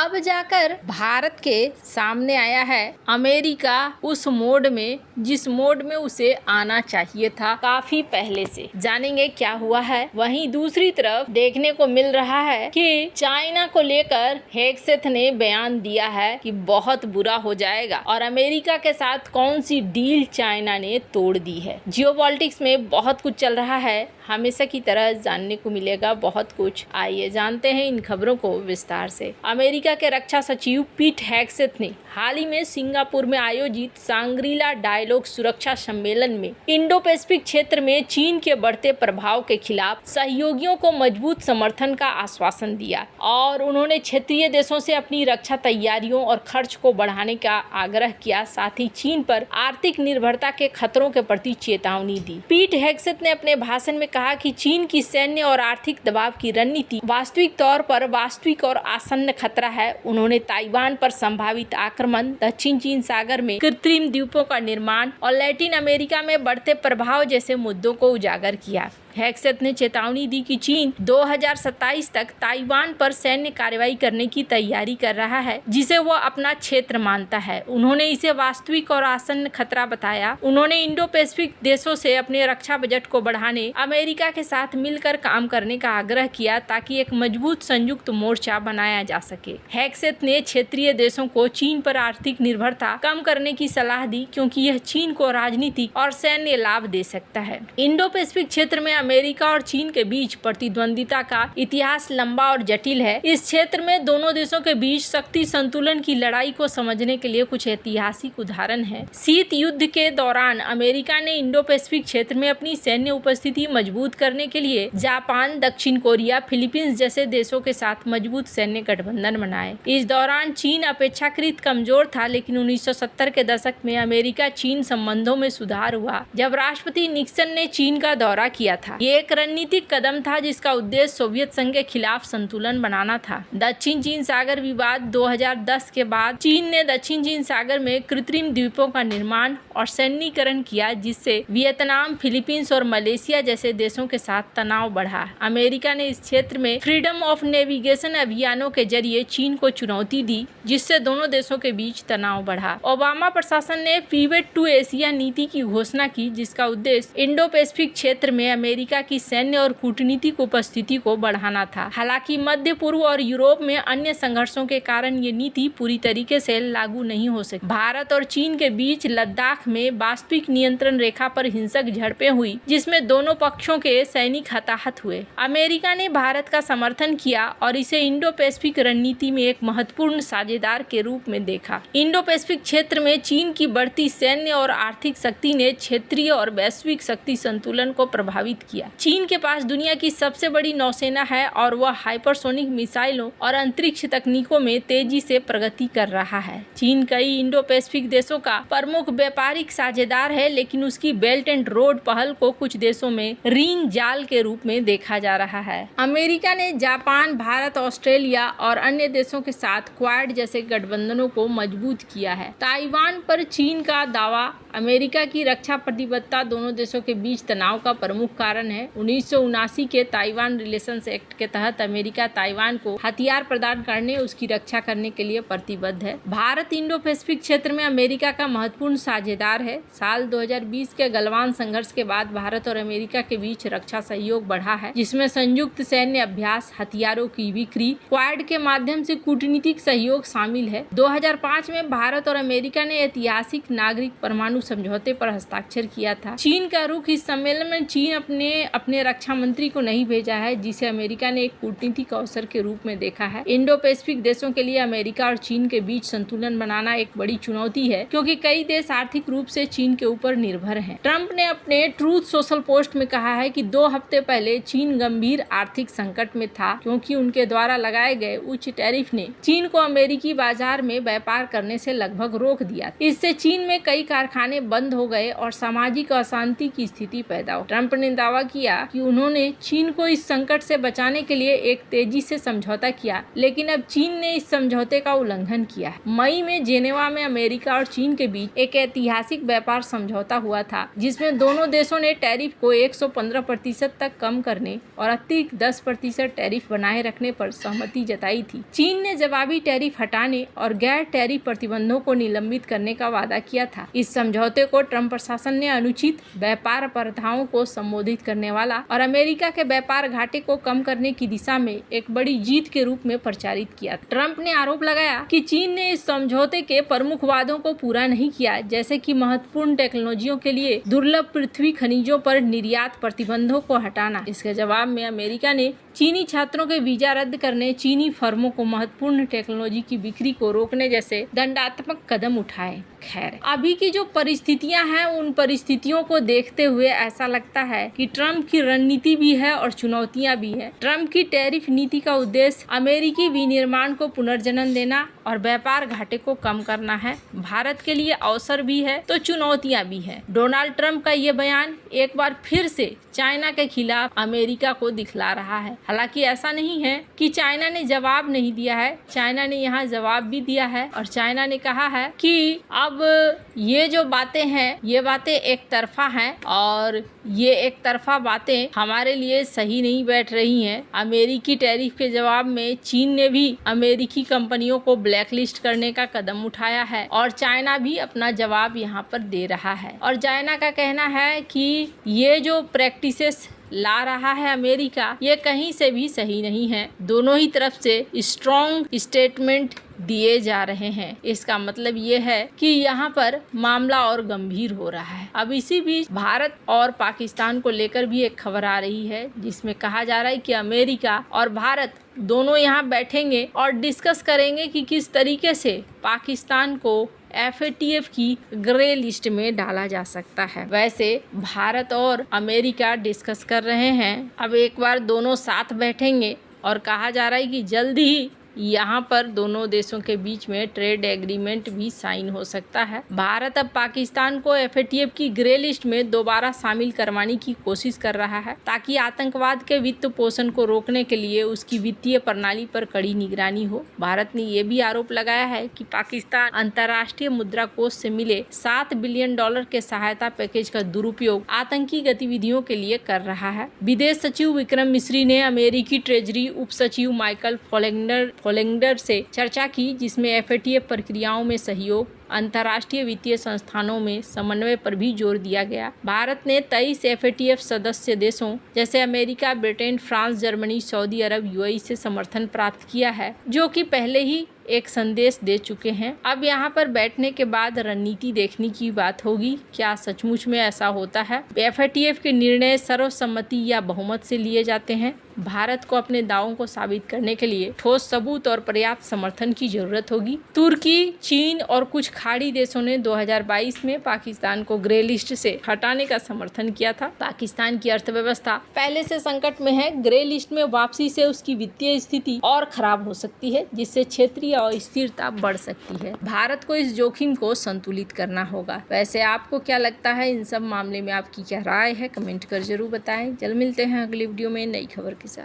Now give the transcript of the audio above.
अब जाकर भारत के सामने आया है अमेरिका उस मोड में जिस मोड में उसे आना चाहिए था काफी पहले से। जानेंगे क्या हुआ है। वहीं दूसरी तरफ देखने को मिल रहा है कि चाइना को लेकर हेगसेथ ने बयान दिया है कि बहुत बुरा हो जाएगा और अमेरिका के साथ कौन सी डील चाइना ने तोड़ दी है। जियोपॉलिटिक्स में बहुत कुछ चल रहा है, हमेशा की तरह जानने को मिलेगा बहुत कुछ। आइए जानते हैं इन खबरों को विस्तार से। अमेरिका के रक्षा सचिव पीट हेगसेथ ने हाल ही में सिंगापुर में आयोजित सांग्रीला डायलॉग सुरक्षा सम्मेलन में इंडो पैसिफिक क्षेत्र में चीन के बढ़ते प्रभाव के खिलाफ सहयोगियों को मजबूत समर्थन का आश्वासन दिया और उन्होंने क्षेत्रीय देशों से अपनी रक्षा तैयारियों और खर्च को बढ़ाने का आग्रह किया। साथ ही चीन पर आर्थिक निर्भरता के खतरों के प्रति चेतावनी दी। पीट हेगसेथ ने अपने भाषण में कहा कि चीन की सैन्य और आर्थिक दबाव की रणनीति वास्तविक तौर पर वास्तविक और आसन्न खतरा है। उन्होंने ताइवान पर संभावित आक्रमण, दक्षिण चीन सागर में कृत्रिम द्वीपों का निर्माण और लैटिन अमेरिका में बढ़ते प्रभाव जैसे मुद्दों को उजागर किया। हेगसेथ ने चेतावनी दी कि चीन 2027 तक ताइवान पर सैन्य कार्रवाई करने की तैयारी कर रहा है, जिसे वह अपना क्षेत्र मानता है। उन्होंने इसे वास्तविक और आसन्न खतरा बताया। उन्होंने इंडो पैसिफिक देशों से अपने रक्षा बजट को बढ़ाने, अमेरिका के साथ मिलकर काम करने का आग्रह किया ताकि एक मजबूत संयुक्त मोर्चा बनाया जा सके। हेगसेथ ने क्षेत्रीय देशों को चीन पर आर्थिक निर्भरता कम करने की सलाह दी क्योंकि यह चीन को राजनीतिक और सैन्य लाभ दे सकता है। इंडो पैसिफिक क्षेत्र में अमेरिका और चीन के बीच प्रतिद्वंदिता का इतिहास लंबा और जटिल है। इस क्षेत्र में दोनों देशों के बीच शक्ति संतुलन की लड़ाई को समझने के लिए कुछ ऐतिहासिक उदाहरण हैं। शीत युद्ध के दौरान अमेरिका ने इंडो पैसिफिक क्षेत्र में अपनी सैन्य उपस्थिति मजबूत करने के लिए जापान, दक्षिण कोरिया, फिलीपींस जैसे देशों के साथ मजबूत सैन्य गठबंधन बनाए। इस दौरान चीन अपेक्षाकृत कमजोर था, लेकिन 1970 के दशक में अमेरिका चीन संबंधों में सुधार हुआ जब राष्ट्रपति निक्सन ने चीन का दौरा किया था। ये एक रणनीतिक कदम था जिसका उद्देश्य सोवियत संघ के खिलाफ संतुलन बनाना था। दक्षिण चीन सागर विवाद 2010 के बाद चीन ने दक्षिण चीन सागर में कृत्रिम द्वीपों का निर्माण और सैन्यीकरण किया, जिससे वियतनाम, फिलीपींस और मलेशिया जैसे देशों के साथ तनाव बढ़ा। अमेरिका ने इस क्षेत्र में फ्रीडम ऑफ नेविगेशन अभियानों के जरिए चीन को चुनौती दी, जिससे दोनों देशों के बीच तनाव बढ़ा। ओबामा प्रशासन ने पिवट टू एशिया नीति की घोषणा की, जिसका उद्देश्य इंडो पैसिफिक क्षेत्र में अमेरिका की सैन्य और कूटनीतिक उपस्थिति को बढ़ाना था। हालांकि मध्य पूर्व और यूरोप में अन्य संघर्षों के कारण ये नीति पूरी तरीके से लागू नहीं हो सकी। भारत और चीन के बीच लद्दाख में वास्तविक नियंत्रण रेखा पर हिंसक झड़पें हुई, जिसमें दोनों पक्षों के सैनिक हताहत हुए। अमेरिका ने भारत का समर्थन किया और इसे इंडो पैसिफिक रणनीति में एक महत्वपूर्ण साझेदार के रूप में देखा। इंडो पैसिफिक क्षेत्र में चीन की बढ़ती सैन्य और आर्थिक शक्ति ने क्षेत्रीय और वैश्विक शक्ति संतुलन को प्रभावित किया। चीन के पास दुनिया की सबसे बड़ी नौसेना है और वह हाइपरसोनिक मिसाइलों और अंतरिक्ष तकनीकों में तेजी से प्रगति कर रहा है। चीन कई इंडो पैसिफिक देशों का प्रमुख व्यापारिक साझेदार है, लेकिन उसकी बेल्ट एंड रोड पहल को कुछ देशों में रिंग जाल के रूप में देखा जा रहा है। अमेरिका ने जापान, भारत, ऑस्ट्रेलिया और अन्य देशों के साथ क्वाड जैसे गठबंधनों को मजबूत किया है। ताइवान पर चीन का दावा अमेरिका की रक्षा प्रतिबद्धता दोनों देशों के बीच तनाव का प्रमुख कारण है। 1979 के ताइवान रिलेशंस एक्ट के तहत अमेरिका ताइवान को हथियार प्रदान करने, उसकी रक्षा करने के लिए प्रतिबद्ध है। भारत इंडो पैसिफिक क्षेत्र में अमेरिका का महत्वपूर्ण साझेदार है। साल 2020 के गलवान संघर्ष के बाद भारत और अमेरिका के बीच रक्षा सहयोग बढ़ा है, जिसमें संयुक्त सैन्य अभ्यास, हथियारों की बिक्री, क्वाड के माध्यम से कूटनीतिक सहयोग शामिल है। 2005 में भारत और अमेरिका ने ऐतिहासिक नागरिक परमाणु समझौते पर हस्ताक्षर किया था। चीन का रुख इस सम्मेलन में चीन अपने रक्षा मंत्री को नहीं भेजा है, जिसे अमेरिका ने एक कूटनीतिक अवसर के रूप में देखा है। इंडो पैसिफिक देशों के लिए अमेरिका और चीन के बीच संतुलन बनाना एक बड़ी चुनौती है, क्योंकि कई देश आर्थिक रूप से चीन के ऊपर निर्भर हैं। ट्रंप ने अपने ट्रूथ सोशल पोस्ट में कहा है कि 2 हफ्ते पहले चीन गंभीर आर्थिक संकट में था, क्योंकि उनके द्वारा लगाए गए उच्च टैरिफ ने चीन को अमेरिकी बाजार में व्यापार करने से लगभग रोक दिया। इससे चीन में कई कारखाने बंद हो गए और सामाजिक अशांति की स्थिति पैदा हो। ट्रंप ने दावा दावा किया कि उन्होंने चीन को इस संकट से बचाने के लिए एक तेजी से समझौता किया, लेकिन अब चीन ने इस समझौते का उल्लंघन किया है। मई में जेनेवा में अमेरिका और चीन के बीच एक ऐतिहासिक व्यापार समझौता हुआ था, जिसमें दोनों देशों ने टैरिफ को 115% तक कम करने और अतिरिक्त 10% टैरिफ बनाए रखने पर सहमति जताई थी। चीन ने जवाबी टैरिफ हटाने और गैर टैरिफ प्रतिबंधों को निलंबित करने का वादा किया था। इस समझौते को ट्रंप प्रशासन ने अनुचित व्यापार प्रथाओं को संबोधित करने वाला और अमेरिका के व्यापार घाटे को कम करने की दिशा में एक बड़ी जीत के रूप में प्रचारित किया। ट्रंप ने आरोप लगाया कि चीन ने इस समझौते के प्रमुख वादों को पूरा नहीं किया, जैसे कि महत्वपूर्ण टेक्नोलॉजियों के लिए दुर्लभ पृथ्वी खनिजों पर निर्यात प्रतिबंधों को हटाना। इसके जवाब में अमेरिका ने चीनी छात्रों के वीजा रद्द करने, चीनी फर्मों को महत्वपूर्ण टेक्नोलॉजी की बिक्री को रोकने जैसे दंडात्मक कदम उठाए। खैर, अभी की जो परिस्थितियां हैं, उन परिस्थितियों को देखते हुए ऐसा लगता है कि ट्रंप की रणनीति भी है और चुनौतियां भी है। ट्रंप की टैरिफ नीति का उद्देश्य अमेरिकी विनिर्माण को पुनर्जन्म देना और व्यापार घाटे को कम करना है। भारत के लिए अवसर भी है तो चुनौतियां भी है। डोनाल्ड ट्रंप का ये बयान एक बार फिर से चाइना के खिलाफ अमेरिका को दिखला रहा है। हालांकि ऐसा नहीं है कि चाइना ने जवाब नहीं दिया है, चाइना ने यहाँ जवाब भी दिया है और चाइना ने कहा है कि अब ये जो बातें हैं, ये बातें एक तरफा हैं और ये एक तरफा बातें हमारे लिए सही नहीं बैठ रही हैं। अमेरिकी टैरिफ के जवाब में चीन ने भी अमेरिकी कंपनियों को ब्लैकलिस्ट करने का कदम उठाया है और चाइना भी अपना जवाब यहाँ पर दे रहा है। और चाइना का कहना है कि ये जो प्रैक्टिसेस ला रहा है अमेरिका, ये कहीं से भी सही नहीं है। दोनों ही तरफ से स्ट्रॉन्ग स्टेटमेंट दिए जा रहे हैं। इसका मतलब ये है कि यहाँ पर मामला और गंभीर हो रहा है। अब इसी बीच भारत और पाकिस्तान को लेकर भी एक खबर आ रही है, जिसमें कहा जा रहा है कि अमेरिका और भारत दोनों यहाँ बैठेंगे और डिस्कस करेंगे कि किस तरीके से पाकिस्तान को FATF की ग्रे लिस्ट में डाला जा सकता है। वैसे भारत और अमेरिका डिस्कस कर रहे हैं, अब एक बार दोनों साथ बैठेंगे और कहा जा रहा है कि जल्द ही यहाँ पर दोनों देशों के बीच में ट्रेड एग्रीमेंट भी साइन हो सकता है। भारत अब पाकिस्तान को FATF की ग्रे लिस्ट में दोबारा शामिल करवाने की कोशिश कर रहा है, ताकि आतंकवाद के वित्त पोषण को रोकने के लिए उसकी वित्तीय प्रणाली पर कड़ी निगरानी हो। भारत ने ये भी आरोप लगाया है कि पाकिस्तान अंतर्राष्ट्रीय मुद्रा कोष से मिले $7 बिलियन के सहायता पैकेज का दुरुपयोग आतंकी गतिविधियों के लिए कर रहा है। विदेश सचिव विक्रम मिस्री ने अमेरिकी ट्रेजरी उप सचिव माइकल फोलेंडर से चर्चा की, जिसमें FATF प्रक्रियाओं में सहयोग, अंतर्राष्ट्रीय वित्तीय संस्थानों में समन्वय पर भी जोर दिया गया। भारत ने 23 FATF सदस्य देशों जैसे America, Britain, France, Germany, Saudi Arab, UAE से समर्थन प्राप्त किया है, जो कि पहले ही एक संदेश दे चुके हैं। अब यहाँ पर बैठने के बाद रणनीति देखने की बात होगी, क्या सचमुच में ऐसा होता है। FATF के निर्णय सर्वसम्मति या बहुमत से लिए जाते हैं। भारत को अपने दावों को साबित करने के लिए ठोस सबूत और पर्याप्त समर्थन की जरूरत होगी। तुर्की, चीन और कुछ खाड़ी देशों ने 2022 में पाकिस्तान को ग्रे लिस्ट से हटाने का समर्थन किया था। पाकिस्तान की अर्थव्यवस्था पहले से संकट में है। ग्रे लिस्ट में वापसी से उसकी वित्तीय स्थिति और खराब हो सकती है, जिससे क्षेत्रीय अस्थिरता बढ़ सकती है। भारत को इस जोखिम को संतुलित करना होगा। वैसे आपको क्या लगता है, इन सब मामले में आपकी क्या राय है, कमेंट कर जरूर बताएं। जल्द मिलते हैं अगली वीडियो में नई खबर के साथ।